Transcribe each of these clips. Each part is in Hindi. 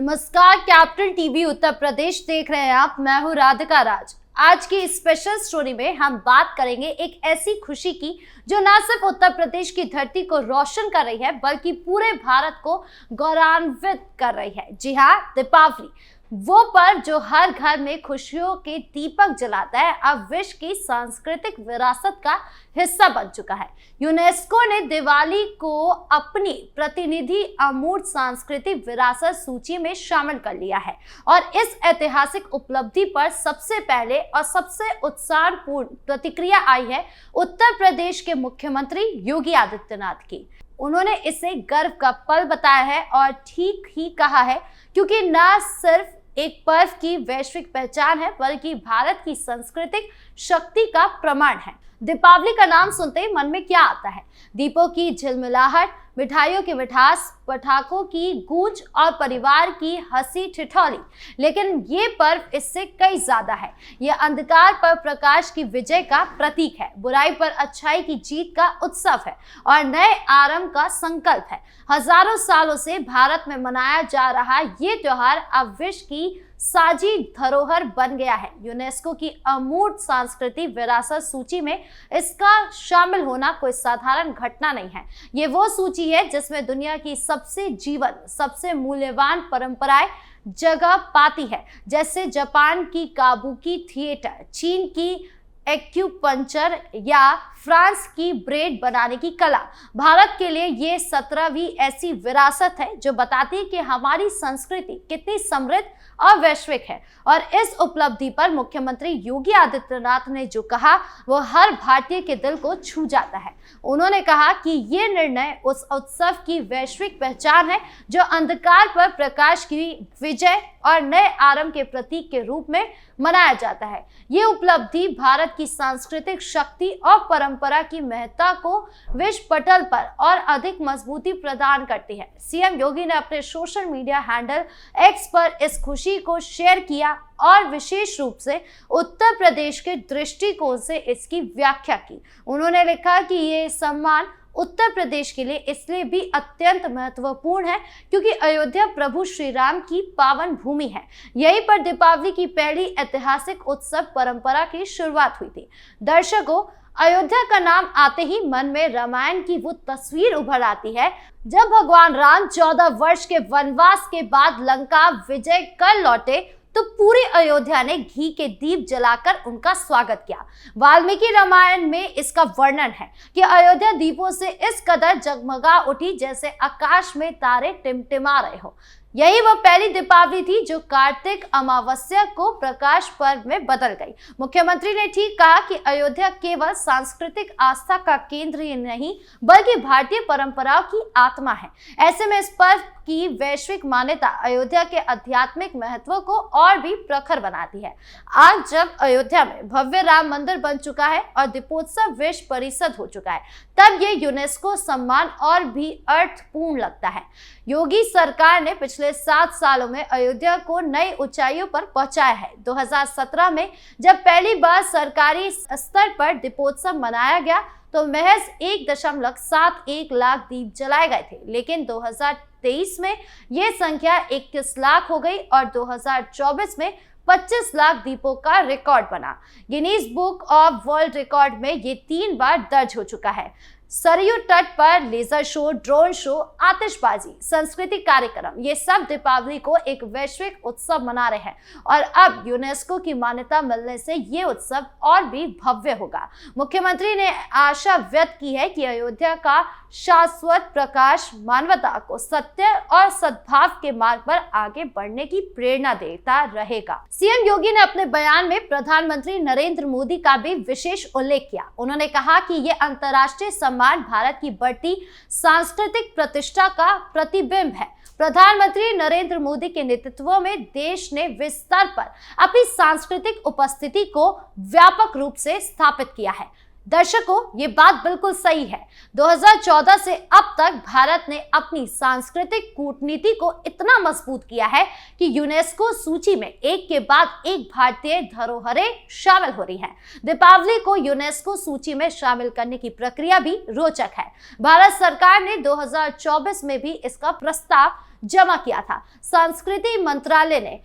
नमस्कार, कैपिटल टीवी उत्तर प्रदेश देख रहे हैं आप। मैं हूं राधिका राज। आज की स्पेशल स्टोरी में हम बात करेंगे एक ऐसी खुशी की जो न सिर्फ उत्तर प्रदेश की धरती को रोशन कर रही है बल्कि पूरे भारत को गौरवान्वित कर रही है। जी हाँ, दीपावली, वो पर्व जो हर घर में खुशियों के दीपक जलाता है, अब विश्व की सांस्कृतिक विरासत का हिस्सा बन चुका है। यूनेस्को ने दिवाली को अपनी प्रतिनिधि अमूर्त सांस्कृतिक विरासत सूची में शामिल कर लिया है और इस ऐतिहासिक उपलब्धि पर सबसे पहले और सबसे उत्साहपूर्ण प्रतिक्रिया आई है उत्तर प्रदेश के मुख्यमंत्री योगी आदित्यनाथ की। उन्होंने इसे गर्व का पल बताया है और ठीक ही कहा है, क्योंकि न सिर्फ एक पर्व की वैश्विक पहचान है बल्कि भारत की सांस्कृतिक शक्ति का प्रमाण है। दीपावली का नाम सुनते ही मन में क्या आता है? दीपों की झिलमिलाहट, मिठाइयों की मिठास, पटाखों की गूंज और परिवार की हंसी ठिठोली। लेकिन ये पर्व इससे कई ज्यादा है। ये अंधकार पर प्रकाश की विजय का प्रतीक है, बुराई पर अच्छाई की जीत का उत्सव है और नए आरंभ का संकल्प है। हजारों सालों से भारत में मनाया जा रहा ये त्योहार अब विश्व की साझी धरोहर बन गया है। यूनेस्को की अमूर्त सांस्कृतिक विरासत सूची में इसका शामिल होना कोई साधारण घटना नहीं है। ये वो सूची है जिसमें दुनिया की सबसे जीवन, सबसे मूल्यवान परंपराएं जगह पाती है, जैसे जापान की काबुकी थिएटर, चीन की एक्यूपंक्चर या फ्रांस की ब्रेड बनाने की कला। भारत के लिए ये 17वीं ऐसी विरासत है जो बताती है कि हमारी संस्कृति कितनी समृद्ध और वैश्विक है। और इस उपलब्धि पर मुख्यमंत्री योगी आदित्यनाथ ने जो कहा वो हर भारतीय के दिल को छू जाता है। उन्होंने कहा कि ये निर्णय उस उत्सव की वैश्विक पहचान है जो अंधकार पर प्रकाश की विजय और नए आरंभ के प्रतीक के रूप में मनाया जाता है। ये उपलब्धि भारत की सांस्कृतिक शक्ति और परंपरा की महत्ता को विश्व पटल पर और अधिक मजबूती प्रदान करती है। सीएम योगी ने अपने सोशल मीडिया हैंडल एक्स पर इस खुशी को शेयर किया और विशेष रूप से उत्तर प्रदेश के दृष्टिकोण से इसकी व्याख्या की। उन्होंने लिखा कि ये सम्मान उत्तर प्रदेश के लिए इसलिए भी अत्यंत महत्वपूर्ण है क्योंकि अयोध्या प्रभु श्री राम की पावन भूमि है। यहीं पर दीपावली की पहली ऐतिहासिक उत्सव परंपरा की शुरुआत हुई थी। दर्शकों, अयोध्या का नाम आते ही मन में रामायण की वो तस्वीर उभर आती है जब भगवान राम 14 वर्ष के वनवास के बाद लंका विजय कर लौटे तो पूरी अयोध्या ने घी के दीप जलाकर उनका स्वागत किया। वाल्मीकि रामायण में इसका वर्णन है कि अयोध्या दीपों से इस कदर जगमगा उठी जैसे आकाश में तारे टिमटिमा रहे हो। यही वह पहली दीपावली थी जो कार्तिक अमावस्या को प्रकाश पर्व में बदल गई। मुख्यमंत्री ने ठीक कहा कि अयोध्या केवल सांस्कृतिक आस्था का केंद्र ही नहीं बल्कि भारतीय परंपराओं की आत्मा है। ऐसे में इस पर्व की वैश्विक मान्यता अयोध्या के आध्यात्मिक महत्व को और भी प्रखर बनाती है। आज जब अयोध्या में भव्य राम मंदिर बन चुका है और दीपोत्सव विश्व परिषद हो चुका है, तब ये यूनेस्को सम्मान और भी अर्थपूर्ण लगता है। योगी सरकार ने पिछले 7 सालों में अयोध्या को नई ऊंचाइयों पर पहुंचाया है। 2017 में जब पहली बार सरकारी स्तर पर दीपोत्सव मनाया गया तो महज 1.71 लाख दीप जलाए गए थे, लेकिन 2023 में यह संख्या 21 लाख हो गई और 2024 में 25 लाख दीपों का रिकॉर्ड बना। Guinness book of world record में ये 3 बार दर्ज हो चुका है। सरयू तट पर लेजर शो, ड्रोन शो, आतिशबाजी, सांस्कृतिक कार्यक्रम, ये सब दीपावली को एक वैश्विक उत्सव मना रहे हैं और अब यूनेस्को की मान्यता मिलने से ये उत्सव और भी भव्य होगा। मुख्यमंत्री ने आशा व्यक्त की है कि अयोध्या का शाश्वत प्रकाश मानवता को सत्य और सद्भाव के मार्ग पर आगे बढ़ने की प्रेरणा देता रहेगा। सीएम योगी ने अपने बयान में प्रधानमंत्री नरेंद्र मोदी का भी विशेष उल्लेख किया। उन्होंने कहा कि ये अंतर्राष्ट्रीय सम्मान भारत की बढ़ती सांस्कृतिक प्रतिष्ठा का प्रतिबिंब है। प्रधानमंत्री नरेंद्र मोदी के नेतृत्व में देश ने विश्व स्तर पर अपनी सांस्कृतिक उपस्थिति को व्यापक रूप से स्थापित किया है। दर्शकों, ये बात बिल्कुल सही है। 2014 से अब तक भारत ने अपनी सांस्कृतिक कूटनीति को इतना मजबूत किया है कि यूनेस्को सूची में एक के बाद एक भारतीय धरोहरें शामिल हो रही हैं। दीपावली को यूनेस्को सूची में शामिल करने की प्रक्रिया भी रोचक है। भारत सरकार ने 2024 में भी इसका प्रस्ताव जमा किया था। संस्कृति मंत्रालय ने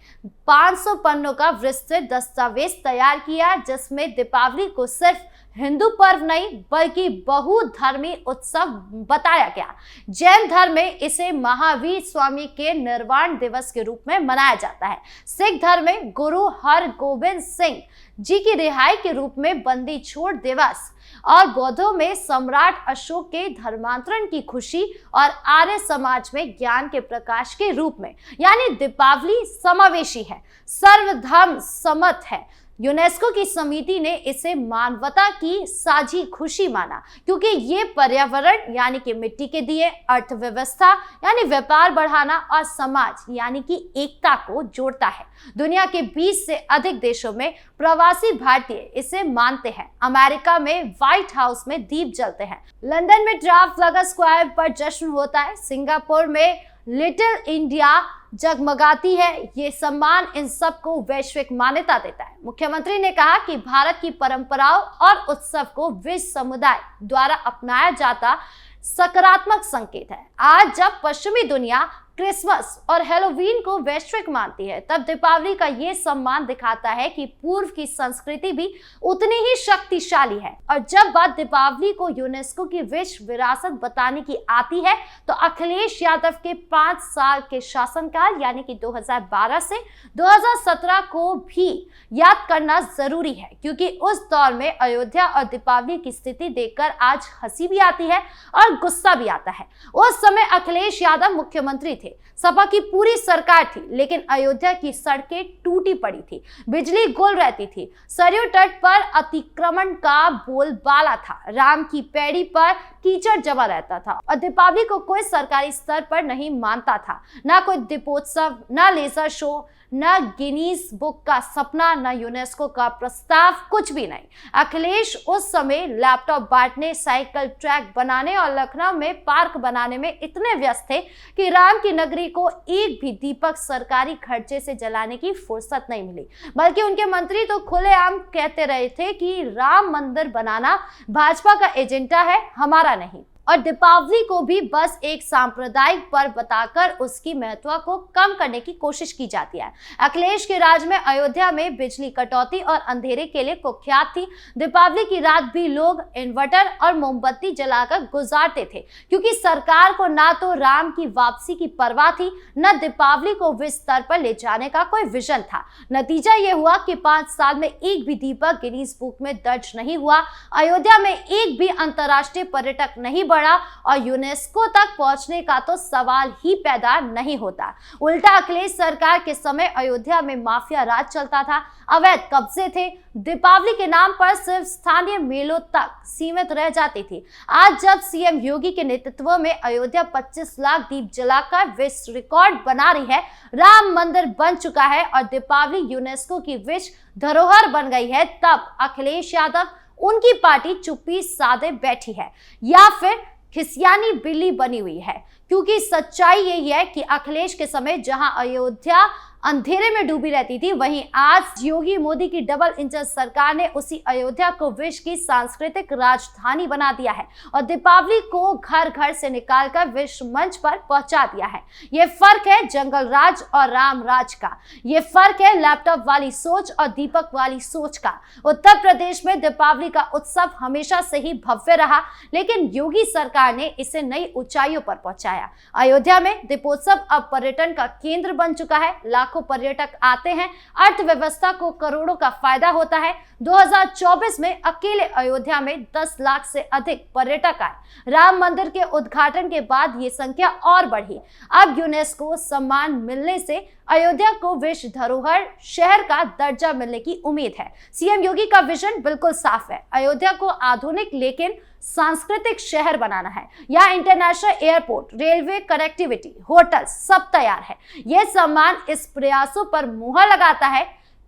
500 पन्नों का विस्तृत दस्तावेज तैयार किया, जिसमें दीपावली को सिर्फ हिंदू पर्व नहीं बल्कि बहुधर्मी उत्सव बताया गया। जैन धर्म में इसे महावीर स्वामी के निर्वाण दिवस के रूप में मनाया जाता है। सिख धर्म में गुरु हरगोबिंद सिंह जी की रिहाई के रूप में बंदी छोड़ दिवस, और बौद्धों में सम्राट अशोक के धर्मांतरण की खुशी, और आर्य समाज में ज्ञान के प्रकाश के रूप में। यानी दीपावली समावेशी है, सर्वधर्म सम्मत है। यूनेस्को की समिति ने इसे मानवता की साझी खुशी माना, क्योंकि ये पर्यावरण यानी कि मिट्टी के दिए, अर्थव्यवस्था यानी व्यापार बढ़ाना, और समाज यानी कि एकता को जोड़ता है। दुनिया के 20 से अधिक देशों में प्रवासी भारतीय इसे मानते हैं। अमेरिका में व्हाइट हाउस में दीप जलते हैं, लंदन में ट्राफलगर स्क्वायर पर जश्न होता है, सिंगापुर में लिटिल इंडिया जगमगाती है। ये सम्मान इन सबको वैश्विक मान्यता देता है। मुख्यमंत्री ने कहा कि भारत की परंपराओं और उत्सव को विश्व समुदाय द्वारा अपनाया जाता सकारात्मक संकेत है। आज जब पश्चिमी दुनिया क्रिसमस और हैलोवीन को वैश्विक मानती है, तब दीपावली का ये सम्मान दिखाता है कि पूर्व की संस्कृति भी उतनी ही शक्तिशाली है। और जब बात दीपावली को यूनेस्को की विश्व विरासत बताने की आती है, तो अखिलेश यादव के 5 साल के शासनकाल यानी कि 2012 से 2017 को भी याद करना जरूरी है, क्योंकि उस दौर में अयोध्या और दीपावली की स्थिति देखकर आज हंसी भी आती है और गुस्सा भी आता है। उस समय अखिलेश यादव मुख्यमंत्री थे, सपा की पूरी सरकार थी, लेकिन अयोध्या की सड़कें टूटी पड़ी थी, बिजली गुल रहती थी, सरयू तट पर अतिक्रमण का बोलबाला था, राम की पैड़ी पर कीचड़ जमा रहता था, और दीपावली को कोई सरकारी स्तर पर नहीं मानता था। ना कोई दीपोत्सव, ना लेजर शो, न गिनीज बुक का सपना, न यूनेस्को का प्रस्ताव, कुछ भी नहीं। अखिलेश उस समय लैपटॉप बांटने, साइकिल ट्रैक बनाने और लखनऊ में पार्क बनाने में इतने व्यस्त थे कि राम की नगरी को एक भी दीपक सरकारी खर्चे से जलाने की फुर्सत नहीं मिली। बल्कि उनके मंत्री तो खुलेआम कहते रहे थे कि राम मंदिर बनाना भाजपा का एजेंडा है, हमारा नहीं। और दीपावली को भी बस एक सांप्रदायिक पर्व बताकर उसकी महत्व को कम करने की कोशिश की जाती है। अखिलेश के राज में अयोध्या में बिजली कटौती और अंधेरे के लिए कुख्यात थी। दीपावली की रात भी लोग इन्वर्टर और मोमबत्ती जलाकर गुजारते थे, क्योंकि सरकार को ना तो राम की वापसी की परवाह थी, न दीपावली को विश्व स्तर पर ले जाने का कोई विजन था। नतीजा ये हुआ कि 5 साल में एक भी दीपक गिनीज बुक में दर्ज नहीं हुआ, अयोध्या में एक भी अंतर्राष्ट्रीय पर्यटक नहीं बढ़ा, और यूनेस्को तक पहुंचने का तो सवाल ही पैदा नहीं होता। उल्टा अखिलेश सरकार के समय अयोध्या में माफिया राज चलता था, अवैध कब्जे थे, दीपावली के नाम पर सिर्फ स्थानीय मेलों तक सीमित रह जाती थी। आज जब सीएम योगी के नेतृत्व में अयोध्या 25 लाख दीप जलाकर विश्व रिकॉर्ड बना रही है, राम मंदिर बन चुका है और दीपावली यूनेस्को की विश्व धरोहर बन गई है, तब अखिलेश यादव, उनकी पार्टी चुप्पी साधे बैठी है या फिर खिसियानी बिल्ली बनी हुई है। क्योंकि सच्चाई यही है कि अखिलेश के समय जहां अयोध्या अंधेरे में डूबी रहती थी, वहीं आज योगी मोदी की डबल इंजन सरकार ने उसी अयोध्या को विश्व की सांस्कृतिक राजधानी बना दिया है और दीपावली को घर घर से निकालकर विश्व मंच पर पहुंचा दिया है। ये फर्क है जंगल राज और राम राज का, ये फर्क है लैपटॉप वाली सोच और दीपक वाली सोच का। उत्तर प्रदेश में दीपावली का उत्सव हमेशा से ही भव्य रहा, लेकिन योगी सरकार ने इसे नई ऊंचाइयों पर पहुंचाया। अयोध्या में दीपोत्सव अब पर्यटन का केंद्र बन चुका है, लाखों पर्यटक आते हैं, अर्थव्यवस्था को करोड़ों का फायदा होता है। 2024 में अकेले अयोध्या में 10 लाख से अधिक पर्यटक आए। राम मंदिर के उद्घाटन के बाद ये संख्या और बढ़ी। अब यूनेस्को सम्मान मिलने से अयोध्या को विश्व धरोहर शहर का दर्जा मिलने की उम्मीद है। सीएम योगी का विजन बिल्कुल साफ है, अयोध्या को आधुनिक लेकिन सांस्कृतिक शहर बनाना है। यहाँ international airport, railway connectivity, hotel सब तैयार है। यह सम्मान इस प्रयासों पर मुहर लगाता है।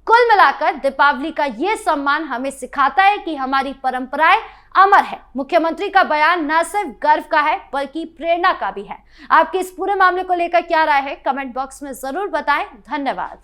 कुल मिलाकर दीपावली का ये सम्मान हमें सिखाता है कि हमारी परंपराएं अमर है। मुख्यमंत्री का बयान न सिर्फ गर्व का है बल्कि प्रेरणा का भी है। आपके इस पूरे मामले को लेकर क्या राय है, कमेंट बॉक्स में जरूर बताएं। धन्यवाद।